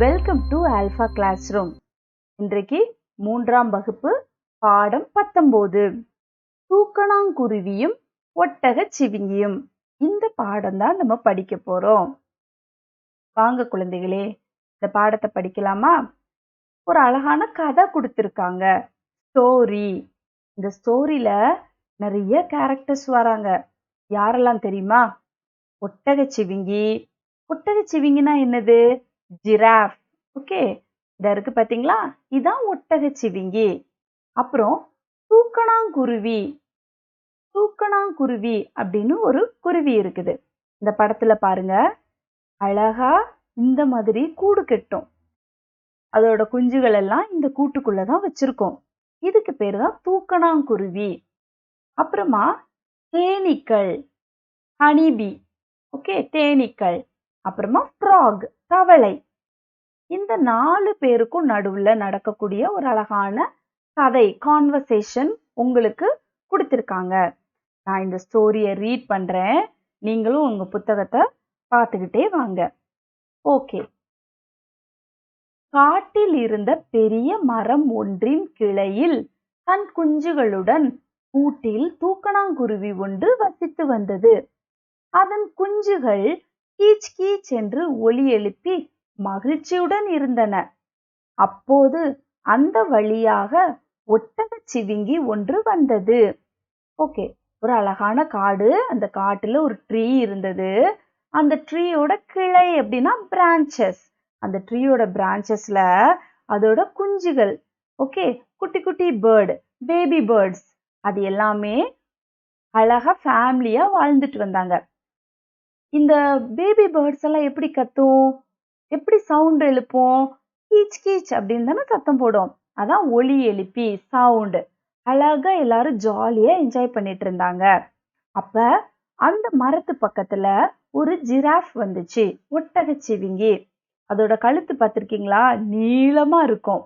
Welcome to alpha class room. இன்றைக்கு 3ஆம் வகுப்பு பாடம் 19 தூக்கணாங்குருவியும் ஒட்டகச் சிவிங்கியும். இந்த பாடம் தான் நம்ம படிக்க போறோம். வாங்க குழந்தைகளே, இந்த பாடத்தை படிக்கலாமா? ஒரு அழகான கதை கொடுத்திருக்காங்க, ஸ்டோரி. இந்த ஸ்டோரியில நிறைய கேரக்டர்ஸ் வராங்க. யாரெல்லாம் தெரியுமா? ஒட்டகச் சிவிங்கி. ஒட்டகச் சிவிங்கினா என்னது? ஜிராஃப். ஓகே, இத இருக்கு பாத்தீங்களா? இதான் ஒட்டகச் சிவிங்கி. அப்புறம் தூக்கணாங்குருவி. தூக்கணாங்குருவி அப்படின்னு ஒரு குருவி இருக்குது. இந்த படத்துல பாருங்க, அழகா இந்த மாதிரி கூடு கட்டும். அதோட குஞ்சுகள் எல்லாம் இந்த கூட்டுக்குள்ளதான் வச்சிருக்கோம். இதுக்கு பேரு தான் தூக்கணாங்குருவி. அப்புறமா தேனீக்கள், ஹனிபி. ஓகே, தேனீக்கள். அப்புறமா ஃப்ராக், தவளை. இந்த 4 பேருக்கும் நடுவுல நடக்கக்கூடிய ஒரு அழகான கதை, கான்வர்சேஷன் உங்களுக்கு கொடுத்திருக்காங்க. நான் இந்த ஸ்டோரியை ரீட் பண்றேன், நீங்களும் உங்க புத்தகத்தை பார்த்துக்கிட்டே வாங்க. ஓகே. காட்டில் இருந்த பெரிய மரம் ஒன்றின் கிளையில் தன் குஞ்சுகளுடன் கூட்டில் தூக்கணாங்குருவி ஒன்று வசித்து வந்தது. அதன் குஞ்சுகள் கீச் கீச் என்று ஒலி எழுப்பி மகிழ்ச்சியுடன் இருந்தன. அப்போது அந்த வழியாக ஒட்டகச் சிவிங்கி ஒன்று வந்தது. ஓகே, ஒரு அழகான காடு. அந்த காட்டுல ஒரு ட்ரீ இருந்தது. அந்த ட்ரீயோட கிளை அப்படின்னா பிரான்ச்சஸ். அந்த ட்ரீயோட பிரான்ச்சஸ்ல அதோட குஞ்சுகள், ஓகே, குட்டி குட்டி பேர்டு, பேபி பேர்ட்ஸ், அது எல்லாமே அழகா ஃபேமிலியா வாழ்ந்துட்டு வந்தாங்க. இந்த பேபி பேர்ட்ஸ் எல்லாம் எப்படி கத்தும்? எப்படி சவுண்ட் எழுப்போம்? கீச் கீச் அப்படின்னு தானே சத்தம் போடும். அதான் ஒலி எழுப்பி சவுண்ட். அழகா எல்லாரும் ஜாலியா என்ஜாய் பண்ணிட்டு இருந்தாங்க. அப்ப அந்த மரத்து பக்கத்துல ஒரு ஜிராஃப் வந்துச்சு, ஒட்டகச் சிவிங்கி. அதோட கழுத்து பார்த்திருக்கீங்களா? நீளமா இருக்கும்.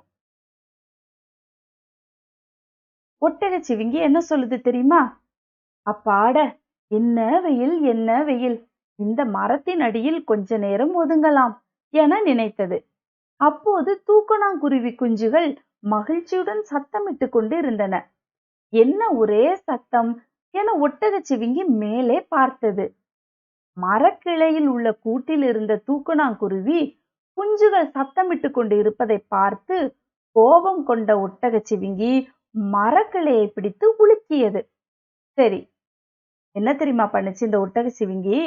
ஒட்டகச் சிவிங்கி என்ன சொல்லுது தெரியுமா? அப்பாட, என்ன வெயில், என்ன வெயில்! இந்த மரத்தின் அடியில் கொஞ்ச நேரம் ஒதுங்கலாம் என நினைத்தது. அப்போது தூக்கணாங்குருவி குஞ்சுகள் மகிழ்ச்சியுடன் சத்தமிட்டு கொண்டு இருந்தன. என்ன ஒரே சத்தம் என ஒட்டகச் சிவிங்கி மேலே பார்த்தது. மரக்கிளையில் உள்ள கூட்டில் இருந்த தூக்கணாங்குருவி குஞ்சுகள் சத்தமிட்டு கொண்டு இருப்பதை பார்த்து கோபம் கொண்ட ஒட்டகச் சிவிங்கி மரக்கிளையை பிடித்து உலுக்கியது. சரி, என்ன தெரியுமா பண்ணுச்சு இந்த ஒட்டகச் சிவிங்கி?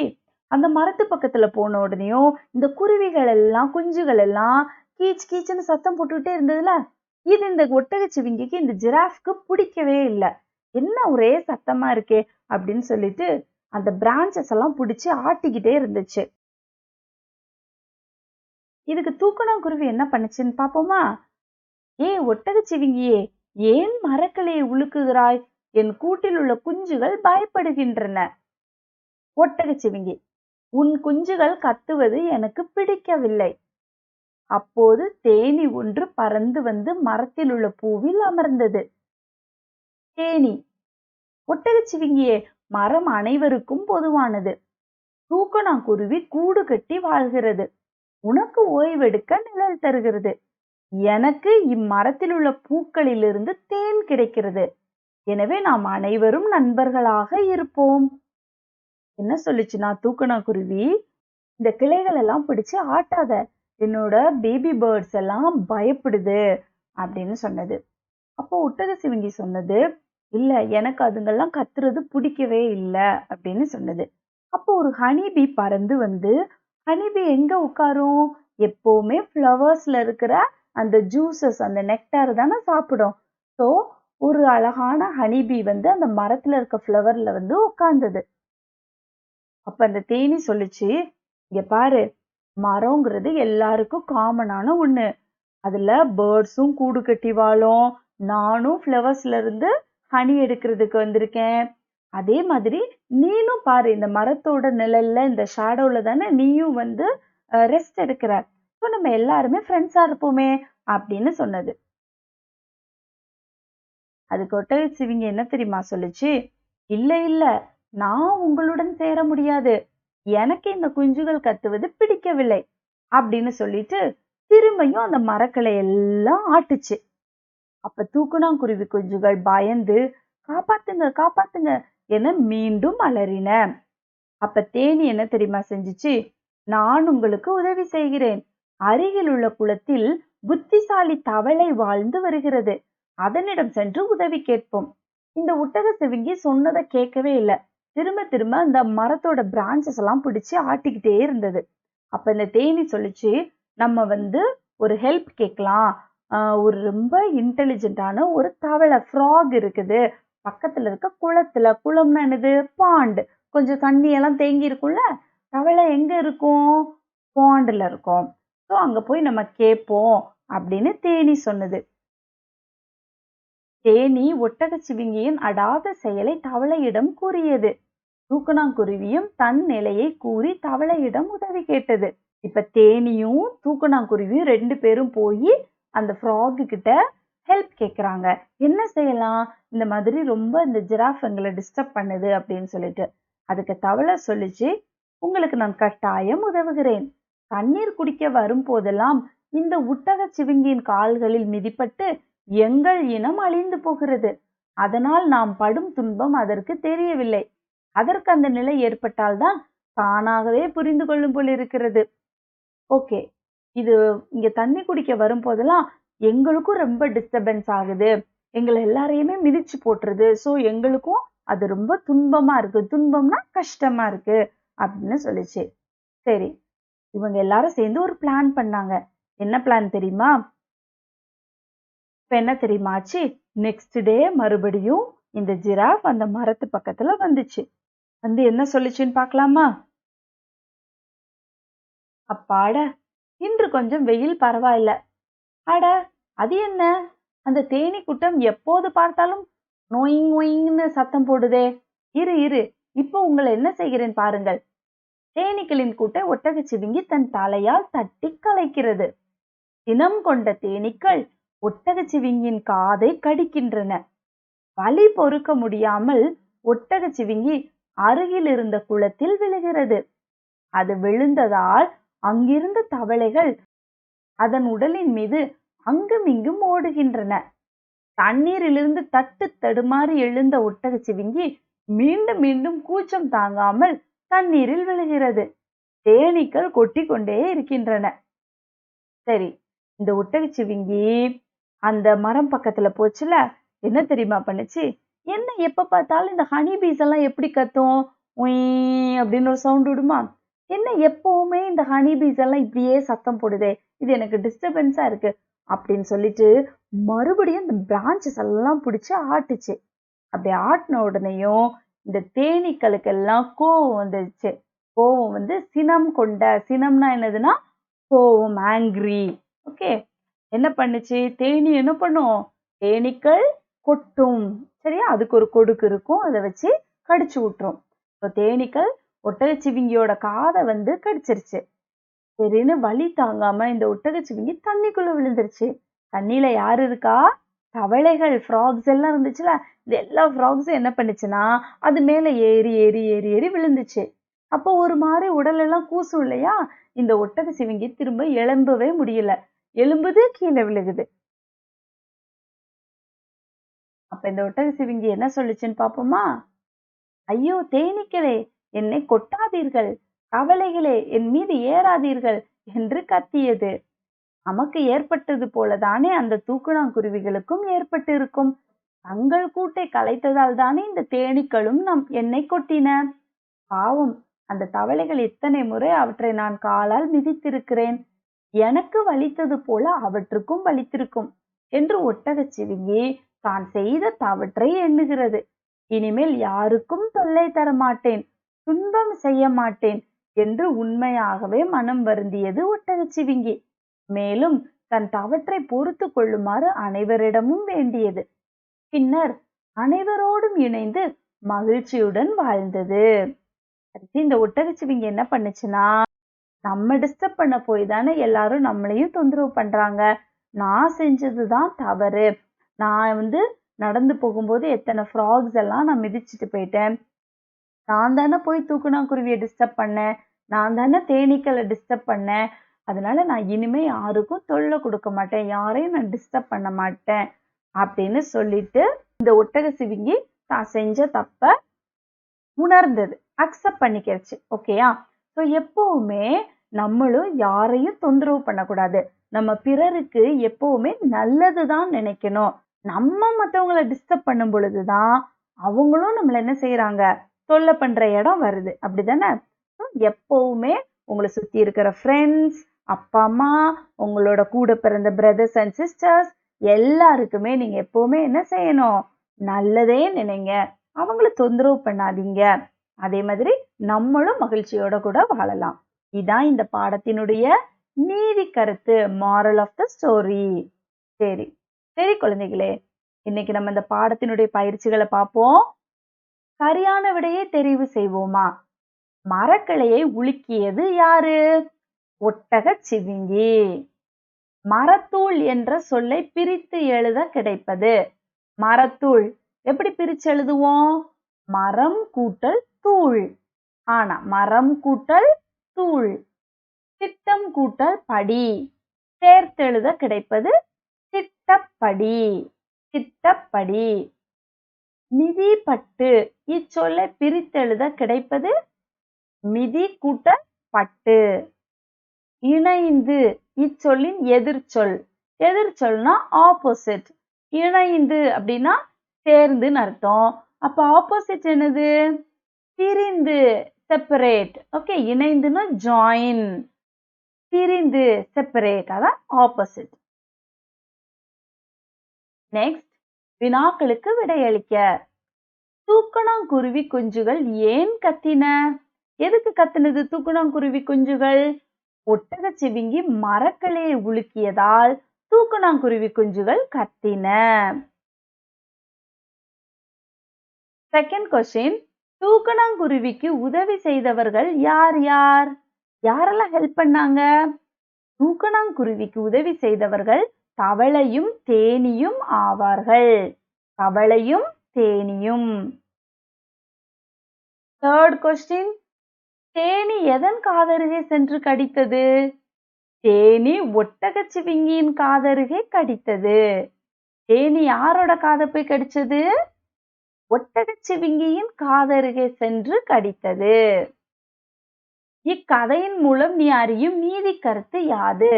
அந்த மரத்து பக்கத்துல போன உடனேயும் இந்த குருவிகள் எல்லாம், குஞ்சுகள் எல்லாம் கீச் கீச்சுன்னு சத்தம் போட்டுக்கிட்டே இருந்ததுல, இது இந்த ஒட்டகச் சிவிங்கிக்கு, இந்த ஜிராஃப்க்கு பிடிக்கவே இல்லை. என்ன ஒரே சத்தமா இருக்கே அப்படின்னு சொல்லிட்டு அந்த பிரான்ச்சஸ் எல்லாம் பிடிச்சு ஆட்டிக்கிட்டே இருந்துச்சு. இதுக்கு தூக்கணாங்குருவி என்ன பண்ணுச்சுன்னு பாப்போமா? ஒட்டகச் சிவிங்கியே, ஏன் மரக்கிளையை உலுக்குகிறாய்? என் கூட்டில் உள்ள குஞ்சுகள் பயப்படுகின்றன. ஒட்டகச் சிவிங்கி, உன் குஞ்சுகள் கத்துவது எனக்கு பிடிக்கவில்லை. அப்போது தேனி ஒன்று பறந்து வந்து மரத்தில் உள்ள பூவில் அமர்ந்தது. தேனி, ஒட்டகச் சிவிங்கியே, மரம் அனைவருக்கும் பொதுவானது. தூக்கணாங்குருவி கூடு கட்டி வாழ்கிறது. உனக்கு ஓய்வெடுக்க நிழல் தருகிறது. எனக்கு இம்மரத்தில் உள்ள பூக்களிலிருந்து தேன் கிடைக்கிறது. எனவே நாம் அனைவரும் நண்பர்களாக இருப்போம். என்ன சொல்லுச்சுன்னா தூக்கணாங்குருவி, இந்த கிளைகள் எல்லாம் பிடிச்சு ஆட்டாத, என்னோட பேபி பேர்ட்ஸ் எல்லாம் பயப்படுது அப்படின்னு சொன்னது. அப்போ ஒட்டகச் சிவிங்கி சொன்னது, இல்ல, எனக்கு அதுங்கெல்லாம் கத்துறது பிடிக்கவே இல்லை அப்படின்னு சொன்னது. அப்போ ஒரு ஹனிபி பறந்து வந்து, ஹனிபி எங்க உட்காரும்? எப்பவுமே ஃப்ளவர்ஸ்ல இருக்கிற அந்த ஜூசஸ், அந்த நெக்டார் தானே சாப்பிடும். ஸோ ஒரு அழகான ஹனிபி வந்து அந்த மரத்துல இருக்க ஃப்ளவர்ல வந்து உட்கார்ந்தது. அப்ப அந்த தேனி சொல்லுச்சு, இங்க பாரு, மரம்ங்கிறது எல்லாருக்கும் காமனான ஒண்ணு. அதுல பேர்ட்ஸும் கூடு கட்டி வாழும். நானும் ஃப்ளவர்ஸ்ல இருந்து ஹனி எடுக்கிறதுக்கு வந்திருக்கேன். அதே மாதிரி நீனும் பாரு, இந்த மரத்தோட நிழல்ல, இந்த ஷேடோல தானே நீயும் வந்து ரெஸ்ட் எடுக்கிற. ஸோ நம்ம எல்லாருமே ஃப்ரெண்ட்ஸா இருப்போமே அப்படின்னு சொன்னது. அதுக்கு ஒட்டகச் சிவிங்கி என்ன தெரியுமா சொல்லுச்சு? இல்ல இல்ல, நான் உங்களுடன் சேர முடியாது. எனக்கு இந்த குஞ்சுகள் கத்துவது பிடிக்கவில்லை அப்படின்னு சொல்லிட்டு திரும்பியும் அந்த மரக்கிளை எல்லாம் ஆட்டுச்சு. அப்ப தூக்கணாங்குருவி குஞ்சுகள் பயந்து காப்பாத்துங்க காப்பாத்துங்க என மீண்டும் அலறின. அப்ப தேனி என்ன தெரியுமா செஞ்சுச்சு? நான் உங்களுக்கு உதவி செய்கிறேன். அருகில் உள்ள குளத்தில் புத்திசாலி தவளை வாழ்ந்து வருகிறது. அதனிடம் சென்று உதவி கேட்போம். இந்த ஒட்டக சிவிங்கி சொன்னதை கேட்கவே இல்லை. திரும்ப திரும்ப அந்த மரத்தோட பிரான்சஸ் எல்லாம் பிடிச்சு ஆட்டிக்கிட்டே இருந்தது. அப்ப இந்த தேனி சொல்லிச்சு, நம்ம ஒரு ஹெல்ப் கேட்கலாம். ஒரு ரொம்ப இன்டெலிஜென்டான ஒரு தவளை ஃப்ராக் இருக்குது பக்கத்துல இருக்க குளத்துல. குளம்னா என்னது? பாண்ட். கொஞ்சம் தண்ணி எல்லாம் தேங்கி இருக்கும்ல, தவளை எங்க இருக்கும்? பாண்டுல இருக்கும். ஸோ அங்க போய் நம்ம கேட்போம் அப்படின்னு தேனி சொன்னது. தேனி ஒட்டக சிவிங்கியின் அடாத செயலை தவளையிடம் கூறியது. தூக்கணாங்குருவியும் தன் நிலையை கூறி தவளையிடம் உதவி கேட்டது. இப்ப தேனியும் தூக்கணாங்குருவியும் 2 பேரும் போய் அந்த ஃப்ராக் கிட்ட ஹெல்ப் கேக்குறாங்க. என்ன செய்யலாம்? இந்த மாதிரி ரொம்ப இந்த ஜிராஃப் எங்களை டிஸ்டர்ப் பண்ணுது அப்படின்னு சொல்லிட்டு. அதுக்கு தவளை சொல்லிச்சு, உங்களுக்கு நான் கட்டாயம் உதவுகிறேன். தண்ணீர் குடிக்க வரும் போதெல்லாம் இந்த ஒட்டக சிவிங்கியின் கால்களில் மிதிப்பட்டு எங்கள் இனம் அழிந்து போகிறது. அதனால் நாம் படும் துன்பம் அதற்கு தெரியவில்லை. அதற்கு அந்த நிலை ஏற்பட்டால்தான் தானாகவே புரிந்து கொள்ளும் போல் இருக்கிறது. ஓகே, இது இங்க தண்ணி குடிக்க வரும் போதெல்லாம் எங்களுக்கும் ரொம்ப டிஸ்டர்பன்ஸ் ஆகுது. எங்களை எல்லாரையுமே மிதிச்சு போட்டுருது. ஸோ எங்களுக்கும் அது ரொம்ப துன்பமா இருக்கு. துன்பம்னா கஷ்டமா இருக்கு அப்படின்னு சொல்லிச்சு. சரி, இவங்க எல்லாரும் சேர்ந்து ஒரு பிளான் பண்ணாங்க. என்ன பிளான் தெரியுமா? இப்ப என்ன தெரியுமாச்சு? நெக்ஸ்ட் டே மறுபடியும் இந்த ஜிராஃப் அந்த மரத்து பக்கத்துல வந்துச்சு. வந்து என்ன சொல்லுச்சுன்னு பார்க்கலாமா? அப்பாட, இன்று கொஞ்சம் வெயில் பரவாயில்ல. அட, அது என்ன? அந்த தேனீ கூட்டம் எப்போது பார்த்தாலும் நொயிங் நொயிங்னு சத்தம் போடுதே. இரு இரு, இப்போ உங்களை என்ன செய்கிறேன் பாருங்கள். தேனீக்களின் கூட்டை ஒட்டக சிவிங்கி தன் தலையால் தட்டி கலைக்கிறது. சினம் கொண்ட தேனீக்கள் ஒட்டக சிவிங்கியின் காதை கடிக்கின்றன. வலி பொறுக்க முடியாமல் ஒட்டக சிவிங்கி அருகில் இருந்த குளத்தில் விழுகிறது. அது விழுந்ததால் அங்கிருந்த தவளைகள் அதன் உடலின் மீது அங்குமிங்கும் ஓடுகின்றன. தண்ணீரிலிருந்து தட்டு தடுமாறி எழுந்த ஒட்டக சிவிங்கி மீண்டும் மீண்டும் கூச்சம் தாங்காமல் தண்ணீரில் விழுகிறது. தேனீக்கள் கொட்டி கொண்டே இருக்கின்றன. சரி, இந்த ஒட்டக சிவிங்கி அந்த மரம் பக்கத்துல போச்சுல, என்ன தெரியுமா பண்ணுச்சு? என்ன எப்ப பார்த்தாலும் இந்த ஹனி பீஸ் எல்லாம் எப்படி கத்தும்? அப்படின்னு ஒரு சவுண்ட் விடுமா? என்ன எப்பவுமே இந்த ஹனி பீஸ் எல்லாம் இப்படியே சத்தம் போடுதே, இது எனக்கு டிஸ்டர்பன்ஸா இருக்கு அப்படின்னு சொல்லிட்டு மறுபடியும் இந்த பிரான்சஸ் எல்லாம் பிடிச்சு ஆட்டுச்சு. அப்படி ஆட்டின உடனேயும் இந்த தேனீக்களுக்கு எல்லாம் கோவம் வந்துச்சு. கோவம் சினம் கொண்ட, சினம்னா என்னதுன்னா கோவம், ஆங்கிரி. ஓகே, என்ன பண்ணுச்சு? தேனி என்ன பண்ணும்? தேனீக்கள் கொட்டும். சரியா? அதுக்கு ஒரு கொடுக்கு இருக்கும், அதை வச்சு கடிச்சு விட்டுரும். தேனீக்கள் ஒட்டகச்சிவிங்கியோட காதை கடிச்சிருச்சு. சரின்னு வலி தாங்காம இந்த ஒட்டகச்சிவிங்கி தண்ணிக்குள்ள விழுந்துருச்சு. தண்ணியில யாரு இருக்கா? தவளைகள், ஃப்ராக்ஸ் எல்லாம் இருந்துச்சுல, இந்த எல்லா ஃப்ராக்ஸும் என்ன பண்ணுச்சுன்னா அது மேல ஏறி ஏறி ஏறி ஏறி விழுந்துச்சு. அப்போ ஒரு மாதிரி உடல் எல்லாம் கூசும் இல்லையா? இந்த ஒட்டகச்சிவிங்கி திரும்ப எழும்பவே முடியல. எலும்புது, கீழே விழுகுது. அப்ப இந்த ஒட்டகச்சிவிங்கி என்ன சொல்லுச்சுன்னு பாப்போமா? ஐயோ தேனீக்களே, என்னை கொட்டாதீர்கள், தவளைகளே என் மீது ஏறாதீர்கள் என்று கத்தியது. நமக்கு ஏற்பட்டது போலதானே அந்த தூக்கணாங்குருவிகளுக்கும் ஏற்பட்டு இருக்கும். தங்கள் கூட்டை கலைத்ததால் தானே இந்த தேனீக்களும் என்னை கொட்டின. பாவம், அந்த தவளைகள் எத்தனை முறை அவற்றை நான் காலால் மிதித்திருக்கிறேன். எனக்கு வலித்தது போல அவற்றுக்கும் வலித்திருக்கும் என்று ஒட்டகச்சிவிங்கி தான் செய்த தவற்றை எண்ணுகிறது. இனிமேல் யாருக்கும் தொல்லை தர மாட்டேன், துன்பம் செய்ய மாட்டேன் என்று உண்மையாகவே மனம் வருந்தியது ஒட்டகச்சிவிங்கி. மேலும் தன் தவற்றை பொறுத்து கொள்ளுமாறு அனைவரிடமும் வேண்டியது. பின்னர் அனைவரோடும் இணைந்து மகிழ்ச்சியுடன் வாழ்ந்தது. இந்த ஒட்டகச்சிவிங்கி என்ன பண்ணுச்சுன்னா, நம்ம டிஸ்டர்ப் பண்ண போய் தானே எல்லாரும் நம்மளையும் தொந்தரவு பண்றாங்க. நான் செஞ்சதுதான் தவறு. நான் நடந்து போகும்போது எத்தனை ஃப்ராக்ஸ் எல்லாம் நான் மிதிச்சுட்டு போயிட்டேன். நான் தானே போய் தூக்கணாங்குருவியை டிஸ்டர்ப் பண்ணேன். நான் தானே தேனீக்களை டிஸ்டர்ப் பண்ணேன். அதனால நான் இனிமே யாருக்கும் தொல்லை கொடுக்க மாட்டேன், யாரையும் நான் டிஸ்டர்ப் பண்ண மாட்டேன் அப்படின்னு சொல்லிட்டு இந்த ஒட்டக சிவிங்கி தான் செஞ்ச தப்ப உணர்ந்தது, அக்செப்ட் பண்ணிக்கிறச்சு. ஓகேயா? ஸோ எப்பவுமே நம்மளும் யாரையும் தொந்தரவு பண்ணக்கூடாது. நம்ம பிறருக்கு எப்பவுமே நல்லதுதான் நினைக்கணும். நம்ம மற்றவங்களை டிஸ்டர்ப் பண்ணும் பொழுதுதான் அவங்களும் நம்மள என்ன செய்யறாங்க, தொல்லை பண்ற இடம் வருது. அப்படிதானே? எப்பவுமே உங்களை சுத்தி இருக்கிற ஃப்ரெண்ட்ஸ், அப்பா அம்மா, உங்களோட கூட பிறந்த பிரதர்ஸ் அண்ட் சிஸ்டர்ஸ் எல்லாருக்குமே நீங்க எப்பவுமே என்ன செய்யணும், நல்லதே நினைங்க, அவங்கள தொந்தரவு பண்ணாதீங்க. அதே மாதிரி நம்மளும் மகிழ்ச்சியோட கூட வாழலாம். இதான் இந்த பாடத்தினுடைய நீதி கருத்து, moral of the story. சரி சரி குழந்தைகளே, இன்னைக்கு நம்ம இந்த பாடத்தினுடைய பயிற்சிகளை பார்ப்போம். சரியான விடையை தெரிவு செய்வோமா? மரக்கிளையை உலுக்கியது யாரு? ஒட்டக சிவிங்கி. மரத்தூள் என்ற சொல்லை பிரித்து எழுத கிடைப்பது. மரத்தூள் எப்படி பிரிச்சு எழுதுவோம்? மரம் கூட்டல் தூள். ஆனா மரம் கூட்டல் தூள். திட்டம் கூட்டல் படி. சேர்த்தெழுத கிடைப்பது திட்டப்படி. திட்டப்படி. மிதிப்பட்டு இச்சொல்லை பிரித்தெழுத கிடைப்பது மிதி கூட்டல் பட்டு. இணைந்து இச்சொல்லின் எதிர்ச்சொல். எதிர்ச்சொல்னா ஆப்போசிட். இணைந்து அப்படின்னா சேர்ந்துன்னு அர்த்தம். அப்ப ஆப்போசிட் என்னது? பிரிந்து, செப்பரேட். ஓகே, இணைந்துன்னா ஜாயின், பிரிந்து செப்பரேட், அதான் ஆப்போசிட். நெக்ஸ்ட், வினாக்களுக்கு விடையளிக்க. தூக்கணாங்குருவி குஞ்சுகள் ஏன் கத்தின? எதுக்கு கத்துனது தூக்கணாங்குருவி குஞ்சுகள்? ஒட்டக சிவிங்கி மரக்கிளையை உலுக்கியதால் தூக்கணாங்குருவி குஞ்சுகள் கத்தின. செகண்ட் கொஸ்டின், தூக்கணாங்குருவிக்கு உதவி செய்தவர்கள் யார் யார்? யாரெல்லாம் ஹெல்ப் பண்ணாங்க? தூக்கணாங்குருவிக்கு உதவி செய்தவர்கள் தவளையும் தேனியும் ஆவார்கள். தவளையும் தேனியும். தேர்ட் கொஸ்டின், தேனி எதன் காதருகே சென்று கடித்தது? தேனி ஒட்டக சிவிங்கியின் காதருகே கடித்தது. தேனி யாரோட காதை போய் கடிச்சது? ஒட்டக சிவிங்கியின் காதருகே சென்று கடித்தது. இக்கதையின் மூலம் நீ அறியும் நீதி கருத்து யாது?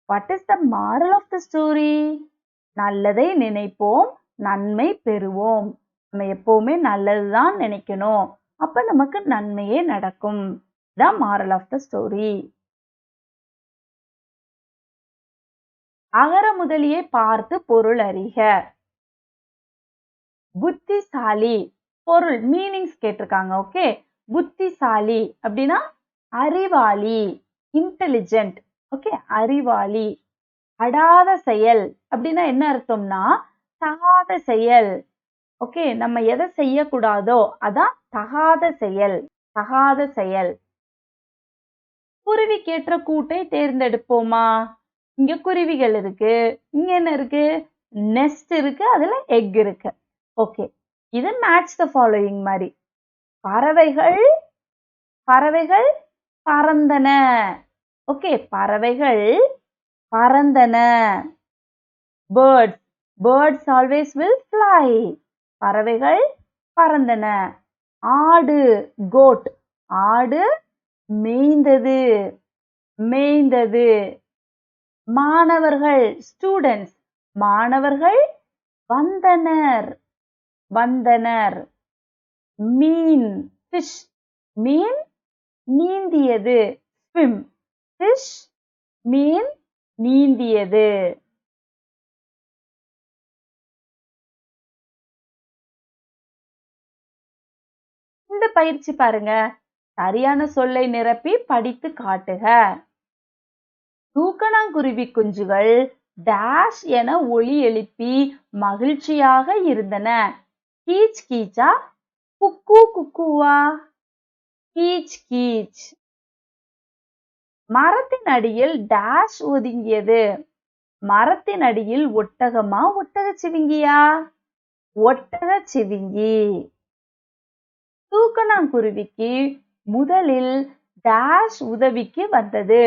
What is the moral of the story? நல்லதை நினைப்போம், நன்மை பெறுவோம். நம்ம எப்பவுமே நல்லதுதான் நினைக்கணும், அப்ப நமக்கு நன்மையே நடக்கும். The moral of the story. அகர முதலியை பார்த்து பொருள் அறிக. புத்திசாலி, பொருள் மீனிங்ஸ் கேட்டிருக்காங்க. ஓகே, புத்திசாலி அப்படின்னா அறிவாளி, இன்டெலிஜென்ட். ஓகே, அறிவாளி. அடாத செயல் அப்படின்னா என்ன அர்த்தம்னா தகாத செயல். ஓகே, நம்ம எதை செய்யக்கூடாதோ அதான் தகாத செயல். தகாத செயல். குருவிக்கேற்ற கூட்டை தேர்ந்தெடுப்போமா? இங்க குருவிகள் இருக்கு, இங்க என்ன இருக்கு? நெஸ்ட் இருக்கு, அதுல எக் இருக்கு. ஓகே, இது மேட்ச் த ஃபாலோயிங் மாதிரி. பறவைகள் பறவைகள் பறந்தன. ஓகே, பறவைகள் பறந்தன. birds birds always will fly. பறவைகள் பறந்தன. ஆடு goat, ஆடு மேய்ந்தது. மேய்ந்தது. மாணவர்கள் students, மாணவர்கள் வந்தனர். வந்தனர். மீன் fish, மீன் நீந்தியது. swim. fish, மீன் நீந்தியது. இந்த பயிற்சி பாருங்க. சரியான சொல்லை நிரப்பி படித்து காட்டுக. தூக்கணாங்குருவி குஞ்சுகள் டேஷ் என ஒலி எழுப்பி மகிழ்ச்சியாக இருந்தன. கீச் கீச்சா, குக்கு குக்குவா? கீச் கீச். மரத்தின் அடியில் டேஷ் ஒதுங்கியது. மரத்தின் அடியில் ஒட்டகமா ஒட்டக சிவிங்கியா? ஒட்டக சிவிங்கி. தூக்கணாங்குருவிக்கு முதலில் டேஷ் உதவிக்கு வந்தது.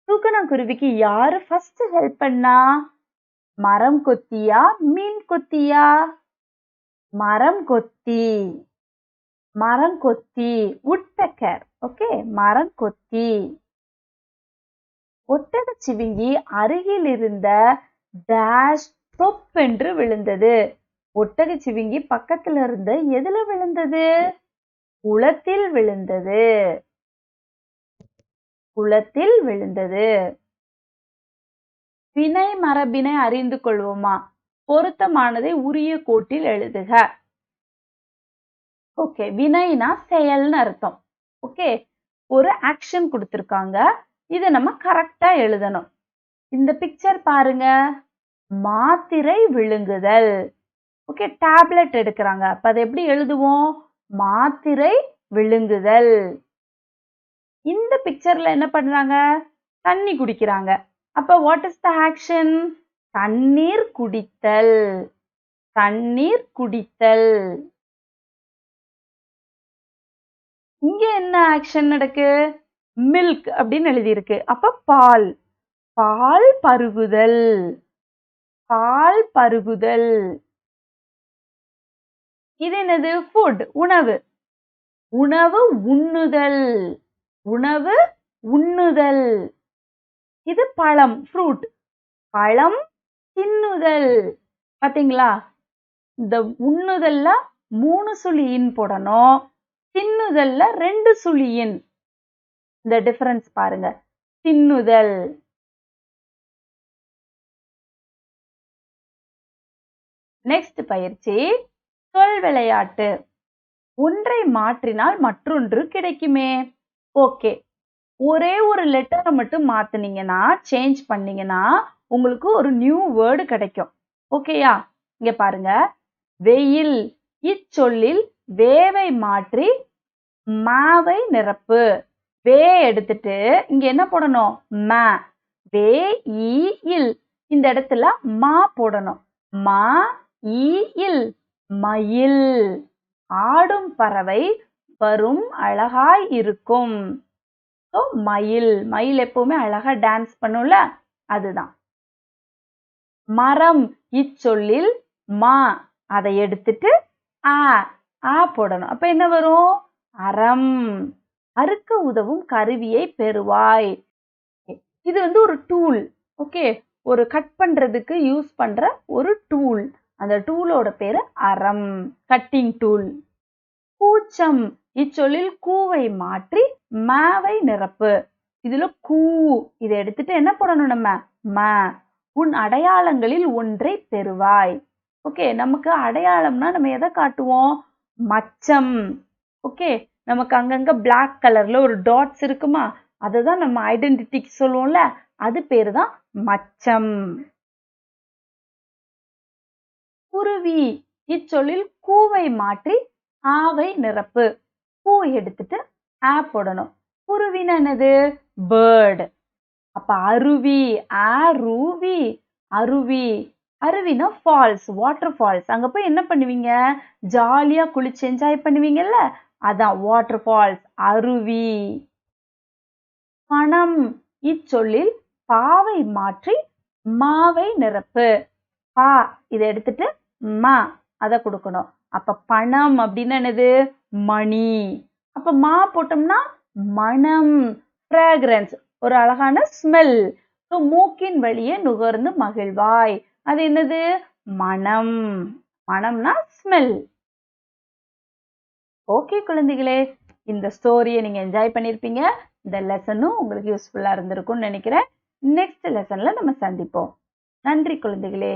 தூக்கணாங்குருவிக்கு யாரு ஃபர்ஸ்ட் ஹெல்ப் பண்ணா? மரம் கொத்தியா மீன் கொத்தியா? மரம் கொத்தி. மரம் கொத்தி woodpecker. ஓகே, மரம் கொத்தி. ஒட்டகச்சிவிங்கி அருகில் இருந்த டேஷ் தொப்பென்று விழுந்தது. ஒட்டகச்சிவிங்கி பக்கத்துல இருந்து எதுல விழுந்தது? குளத்தில் விழுந்தது. குளத்தில் விழுந்தது. வினை மரபினை அறிந்து கொள்வோமா? பொருத்தமானதை உரிய கோட்டில் எழுதுக. ஓகே, வினைனா செயல்னு அர்த்தம். ஓகே, ஒரு ஆக்ஷன் கொடுத்திருக்காங்க. இதை நம்ம கரெக்டா எழுதணும். இந்த பிக்சர் பாருங்க, மாத்திரை விழுங்குதல். ஓகே, டேப்லெட் எடுக்கிறாங்க. அப்ப அதை எப்படி எழுதுவோம்? மாத்திரை விழுங்குதல். இந்த பிக்சர்ல என்ன பண்றாங்க? தண்ணி குடிக்கிறாங்க. அப்ப வாட் இஸ் த ஆக்ஷன்? தண்ணீர் குடித்தல். தண்ணீர் குடித்தல். இங்க என்ன ஆக்ஷன் நடக்கு? மில்க் அப்படின்னு எழுதியிருக்கு. அப்ப பால். பால் பருகுதல். பால் பருகுதல். இது என்னது? ஃபுட், உணவு. உணவு உண்ணுதல். உணவு உண்ணுதல். இது பழம், ஃப்ரூட். பழம் தின்னுதல். பாத்தீங்களா? இந்த உண்ணுதல்ல 3 சுழியின் போடணும், தின்னுதல்ல 2 சுழியின். இந்த டிஃபரன்ஸ் பாருங்க. தின்னுதல். நெக்ஸ்ட் பயிற்சி சொல் விளையாட்டு. ஒன்றை மாற்றினால் மற்றொன்று கிடைக்குமே. ஓகே, ஒரே ஒரு லெட்டரை மட்டும் மாத்துனீங்கன்னா, சேஞ்ச் பண்ணீங்கன்னா உங்களுக்கு ஒரு நியூ வேர்டு கிடைக்கும். ஓகேயா? இங்க பாருங்க, வெயில். இச்சொல்லில் வேவை மாற்றி மாவை நிரப்பு. வே எடுத்துட்டு இங்க என்ன போடணும்? ம. வே இ இல். இந்த இடத்துல மா போடணும். மா இ இல். மயில். ஆடும் பறவை வரும் அழகாய் இருக்கும். மயில். மயில் எப்பவுமே அழகா டான்ஸ் பண்ணும்ல, அதுதான். மரம். இச்சொல்லில் மா, அதை எடுத்துட்டு ஆ போடணும். அப்ப என்ன வரும்? அறம். அறுக்க உதவும் கருவியை பெறுவாய். இது ஒரு டூல். ஓகே, ஒரு கட் பண்றதுக்கு யூஸ் பண்ற ஒரு டூல். அந்த டூலோட பேரு அறம், கட்டிங் டூல். கூச்சம். இச்சொல்லில் கூவை மாற்றி மாவை நிரப்பு. இதுல கூ, இதை எடுத்துட்டு என்ன போடணும் நம்ம? ம. உன் அடையாளங்களில் ஒன்றை பெறுவாய். ஓகே, நமக்கு அடையாளம்னா நம்ம எதை காட்டுவோம்? மச்சம். ஓகே, நமக்கு அங்கங்க பிளாக் கலர்ல ஒரு டாட்ஸ் இருக்குமா, அதுதான் நம்ம ஐடென்டிட்டிக்கு சொல்லுவோம்ல, அது பேரு தான் மச்சம். குருவி. இச்சொல்லில் கூவை மாற்றி ஆவை நிரப்பு. பூ எடுத்துட்டு ஆ போடணும். குருவின்னு என்னது? பேர்டு. அப்ப அருவி. அருவி. அருவி. அருவினா ஃபால்ஸ், வாட்டர் ஃபால்ஸ். அங்க போய் என்ன பண்ணுவீங்க? ஜாலியா குளிச்சு என்ஜாய் பண்ணுவீங்கல்ல, அதான் வாட்டர் ஃபால்ஸ், அருவி. பணம். இச்சொல்லில் பாவை மாற்றி மாவை நிரப்பு. பா, இதை எடுத்துட்டு மா, அதை கொடுக்கணும். அப்ப பணம் அப்படின்னு என்னது? மணி. அப்ப மா போட்டோம்னா மணம், ஃப்ராக்ரன்ஸ், ஒரு அழகான ஸ்மெல். மூக்கின் வழியே நுகர்ந்து மகிழ்வாய். அது என்னது? மனம். மனம்னா ஸ்மெல். ஓகே குழந்தைகளே, இந்த ஸ்டோரியை நீங்க என்ஜாய் பண்ணிருப்பீங்க. இந்த லெசனும் உங்களுக்கு யூஸ்ஃபுல்லா இருந்திருக்கும்னு நினைக்கிறேன். நெக்ஸ்ட் லெசன்ல நம்ம சந்திப்போம். நன்றி குழந்தைகளே.